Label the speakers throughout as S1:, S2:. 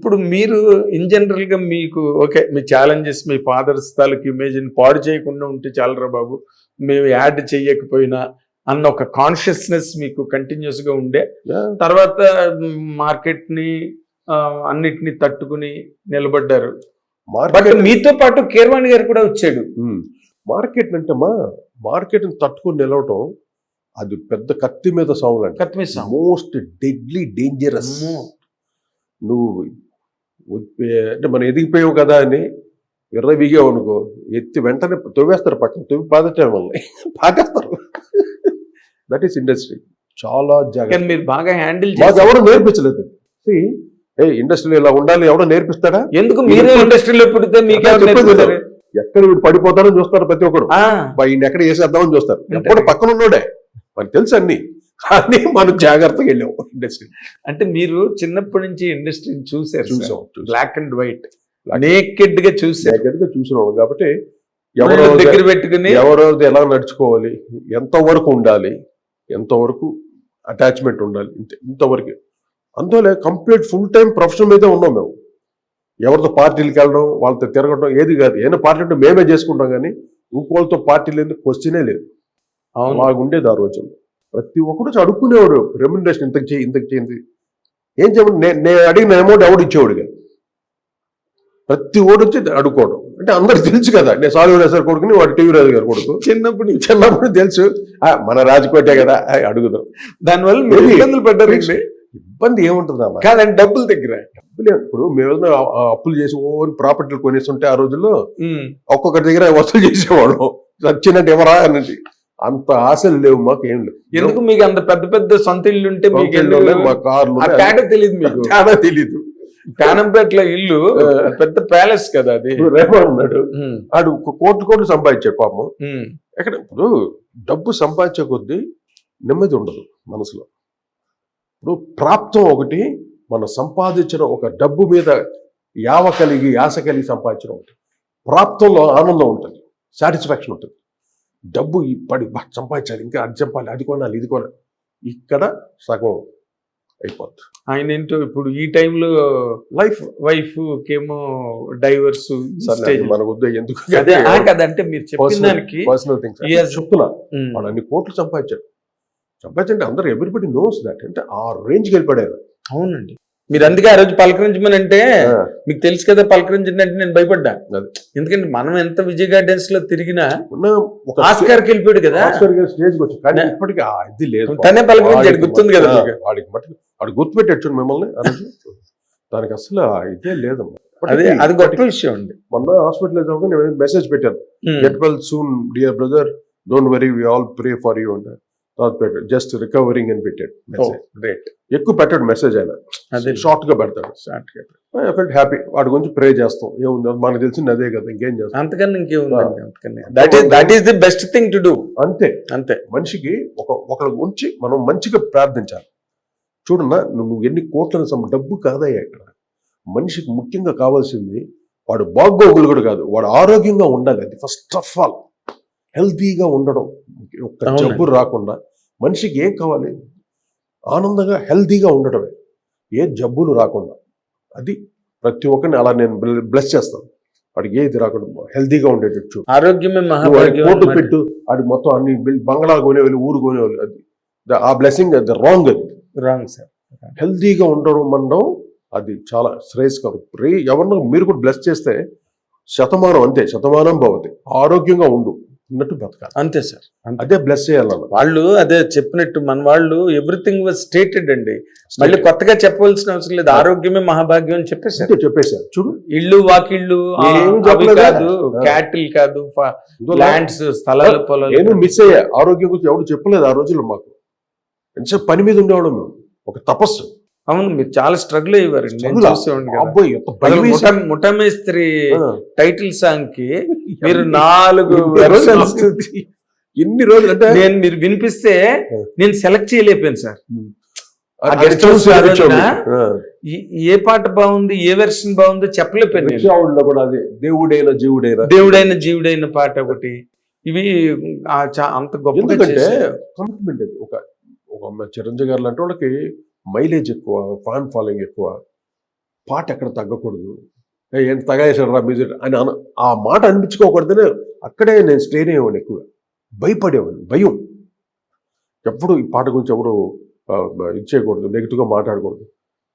S1: ఇప్పుడు మీరు in general గా మీకు ఓకే మీ ఛాలెంజెస్ మీ ఫాదర్స్ తాలూకు ఇమేజ్ని పాడు చేయకుండా ఉంటే చాలరా బాబు, మేము యాడ్ చేయకపోయినా అన్న ఒక కాన్షియస్నెస్ మీకు కంటిన్యూస్ గా ఉండే. తర్వాత మార్కెట్ ని అన్నిటిని తట్టుకుని నిలబడ్డారు. బట్ మీతో పాటు కీరవాణి గారు కూడా వచ్చాడు.
S2: మార్కెట్ అంటే మార్కెట్ ని తట్టుకుని నిలవటం అది పెద్ద కత్తి మీద సాంగ్ అంటే
S1: కత్తి మీద
S2: మోస్ట్ డెడ్లీ డేంజరస్. నువ్వు అంటే మనం ఎదిగిపోయావు కదా అని విర్రవీగావు అనుకో, ఎత్తి వెంటనే తవ్వేస్తారు, పక్కన తవ్వి పాదటం వల్ల పాకేస్తారు. That is industry. చాలా జాగ్రత్త.
S1: మీరు బాగా హ్యాండిల్
S2: ఎవరు నేర్పించలేదు. ఇండస్ట్రీలో ఇలా ఉండాలి ఎవడో నేర్పిస్తాడా?
S1: ఎందుకు మీరే ఇండస్ట్రీలో పుడితే మీకే
S2: ఎక్కడ వీడు పడిపోతారని చూస్తారు ప్రతి ఒక్కరు. ఈయన ఎక్కడ వేసేద్దామని చూస్తారు. ఎప్పుడు పక్కన ఉన్నాడే మనకు తెలుసు అన్ని, కానీ మనం జాగ్రత్తగా వెళ్ళాం ఇండస్ట్రీ.
S1: అంటే మీరు చిన్నప్పటి నుంచి ఇండస్ట్రీని చూసాం, బ్లాక్ అండ్ వైట్ నేకెడ్ గా
S2: చూసినాం కాబట్టి
S1: ఎవరో దగ్గర పెట్టుకుని
S2: ఎవరో ఎలా నడుచుకోవాలి, ఎంతవరకు ఉండాలి, ఎంతవరకు అటాచ్మెంట్ ఉండాలి, ఇంతవరకు. అందువల్ల కంప్లీట్ ఫుల్ టైం ప్రొఫెషన్ మీదే ఉన్నాం మేము. ఎవరితో పార్టీలకు వెళ్ళడం, వాళ్ళతో తిరగడం ఏది కాదు. ఏదైనా పార్టీ అంటే మేమే చేసుకుంటాం, కానీ ఇంకోళ్ళతో పార్టీ లేదు, క్వశ్చనే లేదు. అలాగుండేది ఆ రోజుల్లో. ప్రతి ఒక్కరు అడుక్కునేవాడు రెమ్యునరేషన్ ఇంతకు చేయింది ఏం చేయమని. నేను అడిగిన అమౌంట్ ఎవడు ఇచ్చేవాడు కాదు. ప్రతి ఓడి వచ్చి అడుక్కోవడం. అంటే అందరికి తెలుసు కదా, నేను సాల్వ్ సార్ కొడుకుని వాడు టీవీ రాజు గారు కొడుకు. చిన్నప్పుడు తెలుసు మన రాజకోటే కదా అడుగుదాం.
S1: దానివల్ల మీరు ఇబ్బందులు పడ్డారు.
S2: ఇబ్బంది ఏముంటుంది అన్న,
S1: కాదండి డబ్బుల దగ్గర.
S2: ఇప్పుడు మేము ఏదైనా అప్పులు చేసి ఓన్ ప్రాపర్టీలు కొనేస్తుంటే ఆ రోజుల్లో ఒక్కొక్కరి దగ్గర వసూలు చేసేవాళ్ళం. వచ్చినట్టు ఎవరా అనేది. అంత ఆశలు లేవు మాకు, ఏం లేవు.
S1: ఎందుకు మీకు అంత పెద్ద పెద్ద సొంత ఇల్లు ఉంటే
S2: మా కార్లు
S1: తెలియదు, మీకు
S2: తెలీదు.
S1: కానంపేటలో ఇల్లు పెద్ద ప్యాలెస్ కదా అది.
S2: రేపన్నాడు ఆడు కోట్లు సంపాదించాడు పాపం. ఎక్కడ ఇప్పుడు డబ్బు సంపాదించే కొద్దీ నెమ్మది ఉండదు మనసులో. ఇప్పుడు ప్రాప్తం ఒకటి, మనం సంపాదించిన ఒక డబ్బు మీద యాస కలిగి సంపాదించడం ఒకటి. ప్రాప్తంలో ఆనందం ఉంటుంది, సాటిస్ఫాక్షన్ ఉంటుంది. డబ్బు పడి సంపాదించాలి, ఇంకా అది చంపాలి, అది కొనాలి, ఇది కొనాలి, ఇక్కడ సగం అయిపోద్ది.
S1: ఆయన ఏంటో ఇప్పుడు ఈ టైంలో వైఫ్ కేమో డైవర్స్
S2: మన ఉద్యోగం ఎందుకు
S1: కదంటే మీరు చెప్పిన దానికి
S2: పర్సనల్ థింగ్స్ చెప్తున్నా. వాడు అన్ని కోట్లు సంపాదించాడు అందరూ ఎవ్రీబడి నోస్ దాట్. అంటే ఆ రేంజ్కి వెళ్ళిపడారు.
S1: అవునండి, మీరు అందుకే ఆ రోజు పలకరించమని అంటే మీకు తెలుసు కదా, పలకరించండి నేను భయపడ్డా. ఎందుకంటే మనం ఎంత విజయ్ గార్డెన్స్ లో తిరిగినా ఆస్కార్కి వెళ్ళిపోయాడు కదా,
S2: స్టేజ్కి వచ్చి. కానీ ఇప్పటికీ ఇది లేదు,
S1: తనే పలకరించాడు, గుర్తుంది కదా
S2: వాడికి మటుకు. వాడు గుర్తుపెట్టాడు చూడు మిమ్మల్ని ఆ రోజు. దానికి అసలు ఇదే లేదమ్మా.
S1: అది గొప్ప విషయం అండి.
S2: మొన్న హాస్పిటల్ నేను మెసేజ్ పెట్టాను, get well soon dear brother, don't worry, we all pray for you అంటే పెట్టాడు. జస్ట్ రికవరింగ్ అని పెట్టాడు. ఎక్కువ పెట్టాడు మెసేజ్, ఆయన షార్ట్ గా పెడతాడు. I felt happy. వాడి గురించి ప్రే చేస్తాం, ఏముంది మనకు తెలిసింది అదే కదా, ఇంకేం చేస్తాం.
S1: అంతకన్నా ఇంకేముంది. That is the best thing to do.
S2: అంతే మనిషికి ఒకళ్ళ గురించి మనం మంచిగా ప్రార్థించాలి. చూడన్నా, నువ్వు ఎన్ని కోట్ల డబ్బు కాదయ్యా ఇక్కడ. మనిషికి ముఖ్యంగా కావాల్సింది వాడు బాగోగులు కూడా కాదు, వాడు ఆరోగ్యంగా ఉండాలి. అది ఫస్ట్ ఆఫ్ ఆల్. హెల్తీగా ఉండడం, ఒక్క జబ్బు రాకుండా. మనిషికి ఏం కావాలి? ఆనందంగా హెల్తీగా ఉండటమే, ఏ జబ్బులు రాకుండా. అది ప్రతి ఒక్కరిని అలా నేను బ్లెస్ చేస్తాను. వాడికి ఏది రాకుండా హెల్తీగా ఉండేటట్టు.
S1: ఆరోగ్యమే
S2: కోటు పెట్టు, అది మొత్తం అన్ని బంగ్లా కొనేవాళ్ళు, ఊరు కొనేవాళ్ళు. అది ఆ బ్లెస్సింగ్ అది రాంగ్.
S1: సార్.
S2: హెల్తీగా ఉండడం మనం అది చాలా శ్రేయస్కరం. ఎవరినో మీరు కూడా బ్లెస్ చేస్తే శతమానం, అంతే శతమానం భవతి. ఆరోగ్యంగా ఉండు అన్నట్టు బతకాలి,
S1: అంతే సార్.
S2: అదే బ్లెస్ చేయాలన్న
S1: వాళ్ళు. అదే చెప్పినట్టు మన వాళ్ళు ఎవ్రీథింగ్ వాజ్ స్టేటెడ్ అండి. మళ్ళీ కొత్తగా చెప్పవలసిన అవసరం లేదు. ఆరోగ్యమే మహాభాగ్యం అని
S2: చెప్పేశారు. చూడు,
S1: ఇల్లు వాకిళ్ళు కాదు, క్యాటిల్ కాదు, ల్యాండ్స్, స్థలాలు, పొలాలు.
S2: నేను మిస్ అయ్యా. ఆరోగ్యం గురించి ఎవరు చెప్పలేదు ఆ రోజుల్లో మాకు. ఎంతసేపు పని మీద ఉండేవాడు మేము, ఒక తపస్సు.
S1: అవును, మీరు చాలా స్ట్రగుల్ అయ్యేవారండి. ముఠమేస్త్రి టైటిల్ సాంగ్ కి మీరు 4
S2: ఎన్ని రోజులు అంటే
S1: మీరు వినిపిస్తే నేను సెలెక్ట్ చేయలేకపోయాను సార్. ఏ పాట బాగుంది, ఏ వెర్షన్ బాగుందో చెప్పలేకపోయాను.
S2: కూడా అదే
S1: దేవుడైన జీవుడైన పాట ఒకటి. ఇవి అంత గొప్ప
S2: కమిట్మెంట్. అది ఒక చిరంజీవి గారు లాంటి వాళ్ళకి మైలేజ్ ఎక్కువ, ఫ్యాన్ ఫాలోయింగ్ ఎక్కువ. పాట ఎక్కడ తగ్గకూడదు, ఏంటి తగాయేసాడు రా మ్యూజిక్ అని ఆ మాట అనిపించుకోకూడదని అక్కడే నేను స్ట్రెయిన్ అయ్యేవాడిని, ఎక్కువగా భయపడేవాడిని. భయం, ఎప్పుడు ఈ పాట గురించి ఎవడు ఇచ్చేయకూడదు, నెగిటివ్గా మాట్లాడకూడదు,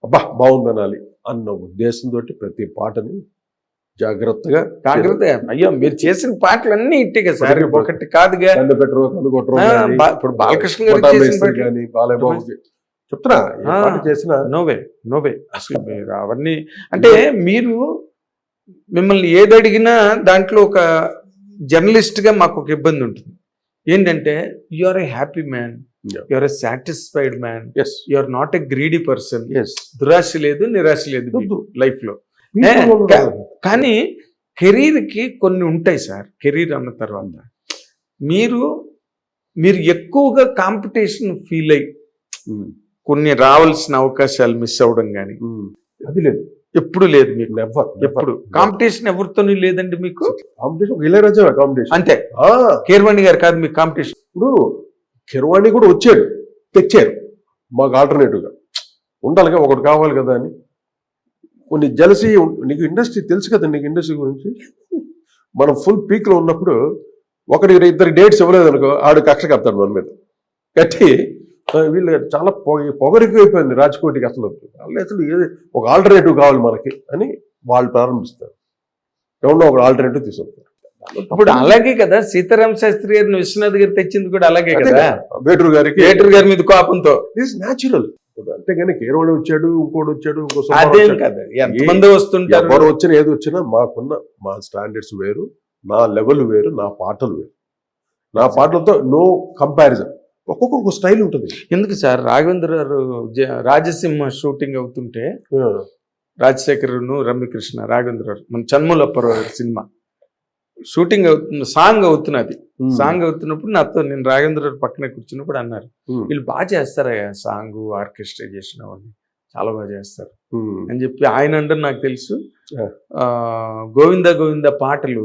S2: అబ్బా బాగుందనాలి అన్న ఉద్దేశంతో ప్రతి పాటని జాగ్రత్తగా
S1: అయ్యో మీరు చేసిన పాటలన్నీ ఇట్టిగా సార్, ఒకటి కాదుగా.
S2: పెట్టరు కనుగొట్టరు,
S1: ఇప్పుడు బాలకృష్ణ గారు చేసిన
S2: కానీ బాలయ్య బాబు చెప్తున్నా పాట చేసిన
S1: నోవే అసలు మీరు అవన్నీ అంటే మీరు మిమ్మల్ని ఏది అడిగినా దాంట్లో ఒక జర్నలిస్ట్ గా మాకు ఒక ఇబ్బంది ఉంటుంది. ఏంటంటే you are a happy man, you are a satisfied man, you are not a greedy person. దురాశ లేదు, నిరాశ లేదు లైఫ్ లో. కానీ కెరీర్ కి కొన్ని ఉంటాయి సార్. కెరీర్ అన్న తర్వాత మీరు ఎక్కువగా కాంపిటీషన్ ఫీల్ అయ్యి కొన్ని రావాల్సిన అవకాశాలు మిస్ అవ్వడం కానీ
S2: అది లేదు,
S1: ఎప్పుడు లేదు మీకు. ఎప్పుడు కాంపిటీషన్ ఎవరితోనూ లేదండి మీకు?
S2: ఇళయరాజా కాంపిటీషన్
S1: అంతే. కీరవాణి గారు కాదు మీకు కాంపిటీషన్.
S2: ఇప్పుడు కీరవాణి కూడా వచ్చాడు, తెచ్చారు మాకు ఆల్టర్నేటివ్ గా ఉండాలిగా, ఒకటి కావాలి కదా అని. కొన్ని జలసీ, నీకు ఇండస్ట్రీ తెలుసు కదా, నీకు ఇండస్ట్రీ గురించి. మనం ఫుల్ పీక్ లో ఉన్నప్పుడు ఒకటి ఇద్దరు డేట్స్ ఇవ్వలేదు అనుకో, ఆడు కక్ష కడతాడు మన మీద కట్టి. వీళ్ళు చాలా పొగరికైపోయింది రాజ్కోటికి. అసలు ఏది ఒక ఆల్టర్నేటివ్ కావాలి మనకి అని వాళ్ళు ప్రారంభిస్తారు. ఎవరో ఒక ఆల్టర్నేటివ్ తీసుకుంటారు.
S1: ఇప్పుడు అలాగే కదా సీతారామ శాస్త్రి గారిని విశ్వనాథ్ గారు తెచ్చింది కూడా అలాగే కదా,
S2: వేటూరు
S1: గారి మీద కోపంతో.
S2: This natural. అంతేగాని కేరవాడు వచ్చాడు, ఇంకోటి వచ్చాడు,
S1: అదేం కదా, ఎంతమంది వస్తుంటారు.
S2: ఎవరు వచ్చినా ఏది వచ్చినా మా స్టాండర్డ్స్ వేరు, నా లెవెల్ వేరు, నా పాటలు వేరు. నా పాటలతో నో కంపారిజన్. ఒక్కొక్క స్టైల్ ఉంటుంది.
S1: ఎందుకు సార్ రాఘవేంద్ర గారు రాజసింహ షూటింగ్ అవుతుంటే రాజశేఖర్ను రమ్యకృష్ణ రాఘవేంద్ర గారు మన చన్మూలప్పరావు గారి సినిమా షూటింగ్ అవుతుంది, సాంగ్ అవుతున్నది. సాంగ్ అవుతున్నప్పుడు నాతో నేను రాఘవేంద్ర గారు పక్కనే కూర్చున్నప్పుడు అన్నారు, వీళ్ళు బాగా చేస్తారయ్యా సాంగ్, ఆర్కెస్ట్రేషన్ అవన్నీ చాలా బాగా చేస్తారు అని చెప్పి ఆయన అంటే నాకు తెలుసు. గోవింద గోవింద పాటలు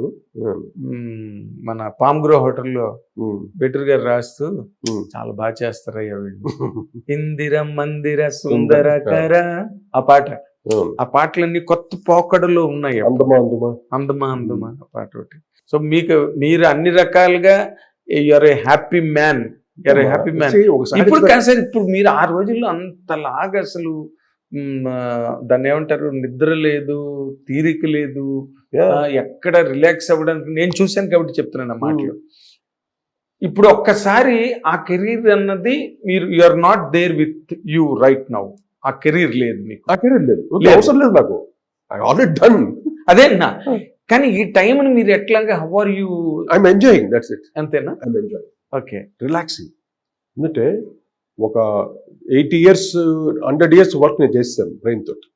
S1: మన పామ్గ్రో హోటల్లో బెటర్ గారు రాస్తూ చాలా బాగా చేస్తారయ్యా వీళ్ళు. ఇందిర మందిర సుందరకర ఆ పాట, ఆ పాటలన్నీ కొత్త పోకడలో ఉన్నాయి. అందమా ఆ పాట ఒకటి. సో మీరు అన్ని రకాలుగా యూఆర్ ఏ హ్యాపీ మ్యాన్, ఇప్పుడు కాదు సార్. ఇప్పుడు మీరు ఆ రోజుల్లో అంతలాగా అసలు దాన్ని ఏమంటారు, నిద్ర లేదు, తీరిక లేదు, ఎక్కడ రిలాక్స్ అవ్వడానికి నేను చూశాను కాబట్టి చెప్తున్నాను ఆ మాటలు. ఇప్పుడు ఒక్కసారి ఆ కెరీర్ అన్నది మీరు are not there with you right now. ఆ కెరీర్ లేదు మీకు.
S2: ఆ కెరీర్ లేదు, అవసరం లేదు నాకు. I already done.
S1: అదేనా? కానీ ఈ టైంని మీరు ఎట్లాగా how are you?
S2: I am enjoying, that's it.
S1: అంతేనా?
S2: I am enjoying.
S1: Okay,
S2: relaxing. ఎందుకంటే ఒక 80 years 100 years వర్క్ నేను చేస్తాను బ్రెయిన్ తోటి.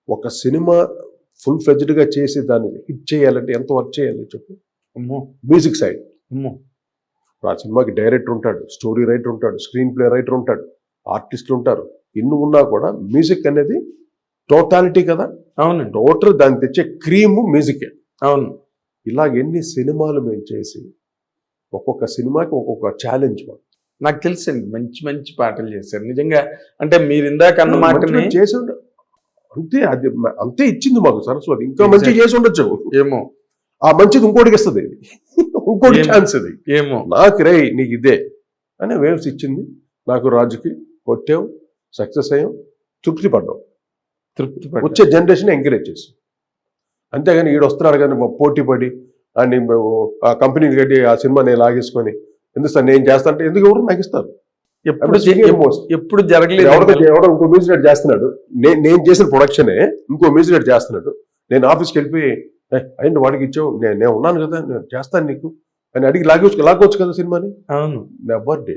S2: ఒక సినిమా ఫుల్ ఫ్లెడ్జ్డ్గా చేసి దాన్ని హిట్ చేయాలంటే ఎంత వర్క్ చేయాలి చెప్పు. Music side. ఆ సినిమాకి డైరెక్టర్ ఉంటాడు, స్టోరీ రైటర్ ఉంటాడు, స్క్రీన్ ప్లే రైటర్ ఉంటాడు, ఆర్టిస్టులు ఉంటారు. ఇన్ని ఉన్నా కూడా మ్యూజిక్ అనేది టోటాలిటీ కదా.
S1: అవును,
S2: టోటల్ దాన్ని తెచ్చే క్రీమ్ మ్యూజికే.
S1: అవును.
S2: ఇలాగ ఎన్ని సినిమాలు మేము చేసి ఒక్కొక్క సినిమాకి ఒక్కొక్క ఛాలెంజ్.
S1: నాకు తెలుసండి, మంచి మంచి పాటలు చేశారు నిజంగా. అంటే మీరు ఇందాక అన్న మాటని
S2: చేసి అంతే, అది అంతే ఇచ్చింది మాకు సరస్వతి. ఇంకా మంచిగా చేసి ఉండొచ్చు
S1: ఏమో,
S2: ఆ మంచిది ఇంకోటికి ఇస్తుంది, ఇంకోటి ఛాన్స్ అది
S1: ఏమో.
S2: నాకు రే నీకు ఇదే అనే వేవ్స్ ఇచ్చింది. నాకు రాజుకి కొట్టాం, సక్సెస్ అయ్యాం, తృప్తి పడ్డాం. వచ్చే జనరేషన్ ఎంకరేజ్ చేసాం. అంతేగాని ఈడు వస్తున్నాడు కానీ పోటీ పడి అని ఆ కంపెనీని కట్టి ఆ సినిమా నేను లాగేసుకొని ఎందుకు సార్ నేను చేస్తా అంటే ఎందుకు ఎవరు నాకు ఇస్తారు?
S1: ఎప్పుడు జరగలేదు.
S2: ఎవడో ఇంకో మ్యూజిక్ డైరెక్టర్ చేస్తున్నాడు, నేను చేసిన ప్రొడక్షనే ఇంకో మ్యూజిక్ డైరెక్టర్ చేస్తున్నాడు. నేను ఆఫీస్కి వెళ్ళిపోయి అయ్యండి వాడికి ఇచ్చావు, నేను ఉన్నాను కదా, నేను చేస్తాను నీకు అని అడిగి లాగొచ్చు కదా సినిమాని.
S1: అవును,
S2: నెవర్ డే.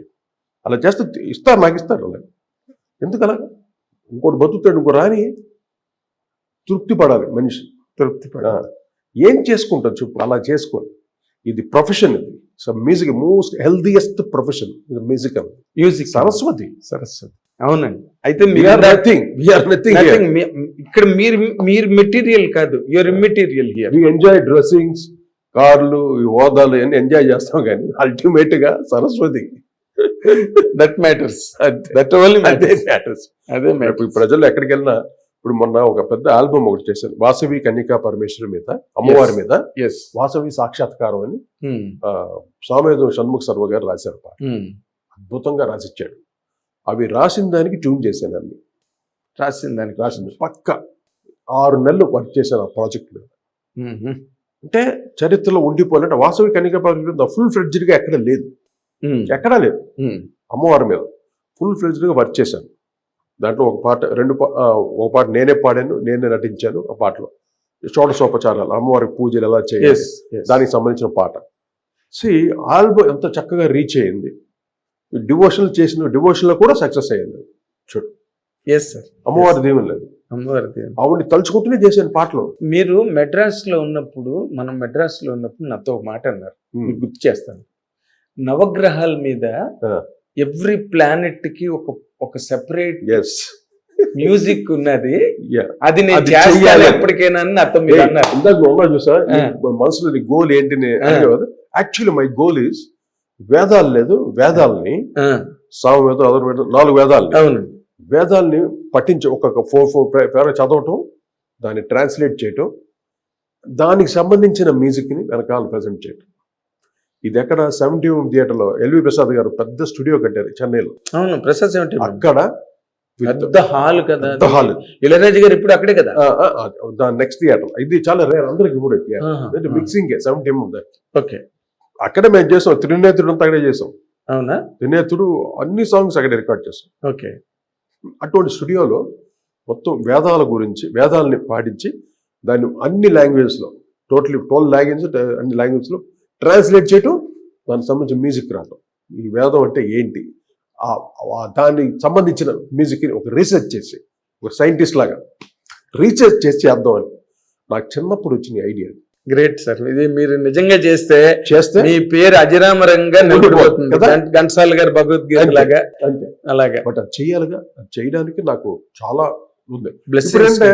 S2: అలా చేస్తే ఇస్తారు, నాకు ఇస్తారు. అలా ఎందుకు అలా? ఇంకోటి బతుకుతాడు, ఇంకో రాని తృప్తి పడాలి మనిషి.
S1: తృప్తి పడాలి.
S2: ఏం చేసుకుంటారు చెప్పు, అలా చేసుకోండి. ఇది ప్రొఫెషన్. ఇది music most healthiest profession music. Saraswati.
S1: అవునండి. అయితే ఇక్కడ మీరు మెటీరియల్ కాదు, you are immaterial here.
S2: We enjoy dressings, కార్లు, హోదాలు అన్ని ఎంజాయ్ చేస్తాం, కానీ అల్టిమేట్ గా Saraswati.
S1: That matters. That only matters. అదే
S2: ఇప్పుడు ప్రజలు ఎక్కడికి వెళ్ళినా ఇప్పుడు మొన్న ఒక పెద్ద ఆల్బమ్ ఒకటి చేశాను, వాసవి కన్యకా పరమేశ్వరి మీద, అమ్మవారి మీద
S1: ఎస్.
S2: వాసవి సాక్షాత్కారం అని సామవేదం షణ్ముఖ సర్వ గారు రాశారు పాట. అద్భుతంగా రాసిచ్చాడు. అవి రాసిన దానికి ట్యూన్ చేశాను అన్ని. రాసింది పక్క 6 నెలలు వర్క్ చేశాను ఆ ప్రాజెక్ట్ మీద. అంటే చరిత్రలో ఉండిపోవాలంటే వాసవి కన్యకా పరమేశ్వరి ఫుల్ ఫ్లెడ్జ్డ్ గా ఎక్కడ లేదు, ఎక్కడా లేదు. అమ్మవారి మీద ఫుల్ ఫ్లెడ్జ్డ్ గా వర్క్ చేశాను. దాంట్లో ఒక పాట నేనే పాడాను, నేనే నటించాను. ఆ పాటలో షోడశోపచారాలు, అమ్మవారికి పూజలు ఎలా చేయాలి దానికి సంబంధించిన పాట. ఆల్బమ్ ఎంత చక్కగా రీచ్ అయ్యింది. డివోషనల్ చేసిన డివోషన్ లో కూడా సక్సెస్ అయ్యింది. చూడు, అమ్మవారి దేవుని లేదు, ఆవిడని తలుచుకుంటూనే చేశాను పాటలు.
S1: మీరు మెడ్రాస్ లో ఉన్నప్పుడు నాతో ఒక మాట అన్నారు, మీకు గుర్తు చేస్తాను. నవగ్రహాల మీద ఎవ్రీ ప్లానెట్ కి ఒక సెపరేట్ మ్యూజిక్ ఉన్నది, అది నేను చేయాలి ఎప్పటికైనా అని నాతో మీరు అన్నారు.
S2: ఇందాక చూసా మనసులో గోల్ ఏంటి యాక్చువల్లీ మై గోల్ ఈజ్ వేదాలు లేదు, వేదాలని సామవేదం, అదర్వేదం 4 వేదాలు, వేదాలని పఠించి ఒక 4 చదవటం, దాన్ని ట్రాన్స్లేట్ చేయటం, దానికి సంబంధించిన మ్యూజిక్ ని వెనకాల ప్రజెంట్ చేయటం. ఇది ఎక్కడ 70 థియేటర్లో ఎల్వి ప్రసాద్ గారు పెద్ద స్టూడియో కట్టారు చెన్నైలో.
S1: అవును, ప్రసాద్ 70
S2: అక్కడ
S1: పెద్ద హాల్ కదా, హాల్. ఇళయరాజు గారు ఇప్పుడు అక్కడే కదా.
S2: దాని నెక్స్ట్ థియేటర్ ఇది చాలా రేర్, అందరికి కూడా మిక్సింగ్ 70 ఉంది.
S1: ఓకే,
S2: అక్కడే మేము చేసాం. త్రినేత్రుడు అంతా అక్కడే చేసాం.
S1: అవునా?
S2: త్రినేత్రుడు అన్ని సాంగ్స్ అక్కడే రికార్డ్ చేసాం.
S1: ఓకే.
S2: అటువంటి స్టూడియోలో మొత్తం వేదాల గురించి, వేదాలని పాటించి దాన్ని అన్ని లాంగ్వేజెస్ లో, టోటలీ 12 లాంగ్వేజ్, అన్ని లాంగ్వేజ్ లో ట్రాన్స్లేట్ చేయటం, దానికి సంబంధించిన మ్యూజిక్ రావటం. ఈ వేదం అంటే ఏంటి, దానికి సంబంధించిన మ్యూజిక్ ఒక రీసెర్చ్ చేసి, ఒక సైంటిస్ట్ లాగా రీసెర్చ్ చేసి చేద్దాం అని నాకు చిన్నప్పుడు వచ్చిన ఐడియా.
S1: గ్రేట్ సార్, ఇది మీరు నిజంగా చేస్తే మీ పేరు అజరామరంగా నిలబడిపోతుంది. ఘంటసాల గారు భగవద్గీత లాగా అలాగే.
S2: బట్ అది చెయ్యాలిగా, అది చేయడానికి నాకు చాలా ఉంది. అంటే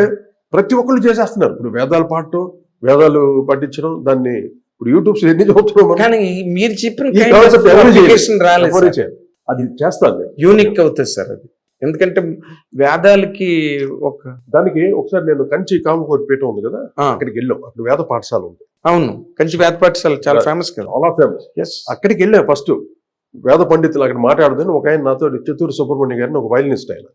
S2: ప్రతి ఒక్కళ్ళు చేసేస్తున్నారు. ఇప్పుడు వేదాలు పాడటం, వేదాలు పట్టించడం, దాన్ని ఇప్పుడు యూట్యూబ్స్ ఎన్ని చూస్తున్నాం.
S1: కానీ మీరు చెప్పిన
S2: అది చేస్తాను,
S1: యూనిక్ అవుతుంది సార్ అది. ఎందుకంటే వేదాలకి
S2: దానికి ఒకసారి నేను కంచి కామకోటి పీఠం ఉంది కదా, అక్కడికి వెళ్ళాం. అక్కడ వేద పాఠశాల ఉంది.
S1: అవును, కంచి వేద పాఠశాల చాలా ఫేమస్ కదా,
S2: చాలా ఫేమస్. అక్కడికి వెళ్ళాం. ఫస్ట్ వేద పండితులు అక్కడ మాట్లాడుతాను. ఒక ఆయన నాతో చిత్తూరు సుబ్రహ్మణ్య గారిని, ఒక వైలినిస్ట్, ఆయన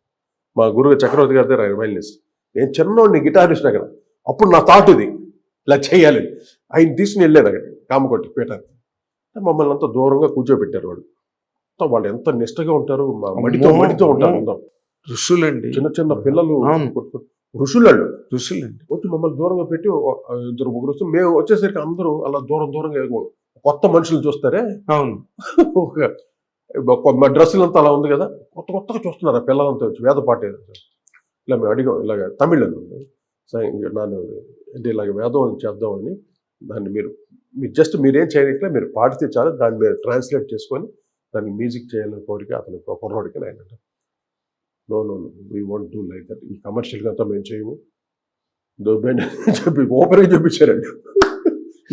S2: మా గురువు చక్రవర్తి గారి దగ్గర ఆయన వైలినిస్ట్. నేను చిన్నోడిని గిటారిస్ట్ అక్కడ. అప్పుడు నా థాట్ ఇది, ఇలా చేయాలి. ఆయన తీసుకుని వెళ్ళాడు అక్కడ కామకోటి పీఠానికి. మమ్మల్ని అంతా దూరంగా కూర్చోబెట్టారు. వాళ్ళు ఎంత నిష్టగా ఉంటారు, మడితో ఉంటారు. అందరూ
S1: ఋషులండి,
S2: చిన్న చిన్న పిల్లలు, ఋషులండి వచ్చి మమ్మల్ని దూరంగా పెట్టి 2 ముగ్గురు మేము వచ్చేసరికి అందరూ అలా దూరంగా కొత్త మనుషులు చూస్తారే.
S1: అవును,
S2: మా డ్రెస్సులంతా అలా ఉంది కదా, కొత్తగా చూస్తున్నారు ఆ పిల్లలంతా వచ్చి వేద పాట. ఇలా మేము అడిగాం, ఇలాగ తమిళ్ నన్ను అంటే ఇలాగ వేదం చేద్దామని. దాన్ని మీరు జస్ట్ మీరేం చేయట్లే, మీరు పాడితే చాలు, దాన్ని మీరు ట్రాన్స్లేట్ చేసుకొని దానికి మ్యూజిక్ చేయాలని కోరిక అతను కుర్రోడికి. ఆయన no we want do like that, ఈ కమర్షియల్గా అంతా మేము చేయము చెప్పి ఓపెన్గా చూపించారండి.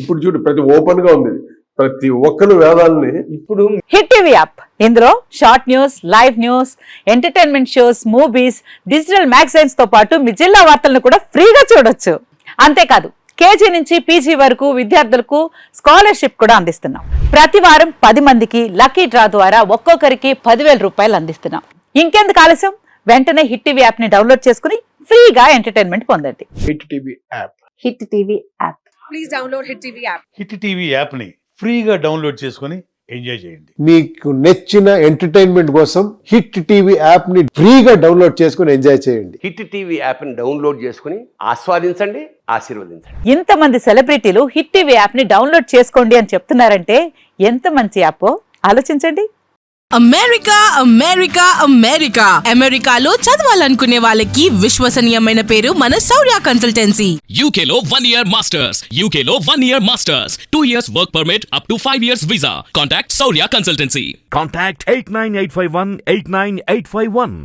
S2: ఇప్పుడు చూడు, ప్రతి ఓపెన్ గా ఉంది, ప్రతి ఒక్కరు వేదాలని. ఇప్పుడు
S3: హిట్ టీవీ యాప్, ఇందులో short news, live news, entertainment shows, movies, digital magazines తో పాటు మీ జిల్లా వార్తలను కూడా ఫ్రీగా చూడొచ్చు. అంతేకాదు కేజీ నుంచి పీజీ వరకు విద్యార్థులకు స్కాలర్షిప్ కూడా అందిస్తున్నాం. ప్రతి వారం 10 మందికి లక్కీ డ్రా ద్వారా ఒక్కొక్కరికి 10,000 రూపాయలు అందిస్తున్నాం. ఇంకెందుకు ఆలస్యం, వెంటనే హిట్ టీవీ యాప్ ని డౌన్లోడ్ చేసుకుని ఫ్రీగా ఎంటర్టైన్మెంట్ పొందండి.
S1: Hit TV app,
S3: hit TV app.
S4: Please download hit TV app.
S5: Hit TV app ని ఫ్రీగా డౌన్లోడ్ చేసుకుని ఎంజాయ్ చేయండి.
S6: మీకు నచ్చిన ఎంటర్టైన్మెంట్ కోసం హిట్ టీవీ యాప్ ని ఫ్రీగా డౌన్లోడ్ చేసుకుని ఎంజాయ్ చేయండి.
S7: హిట్ టీవీ యాప్ ని డౌన్లోడ్ చేసుకుని ఆస్వాదించండి, ఆశీర్వదించండి.
S3: ఇంతమంది సెలబ్రిటీలు హిట్ టీవీ యాప్ ని డౌన్లోడ్ చేసుకోండి అని చెప్తున్నారంటే ఎంత మంచి యాప్ ఆలోచించండి.
S4: అమెరికా అమెరికాలో చదవాలనుకునే వాళ్ళకి విశ్వసనీయమైన పేరు మన శౌర్య కన్సల్టెన్సీ.
S8: UK లో 1 year masters, UK లో 1 year masters, 2 years work permit up to 5 years visa. Contact Saurya Consultancy.
S9: Contact 89851 89851.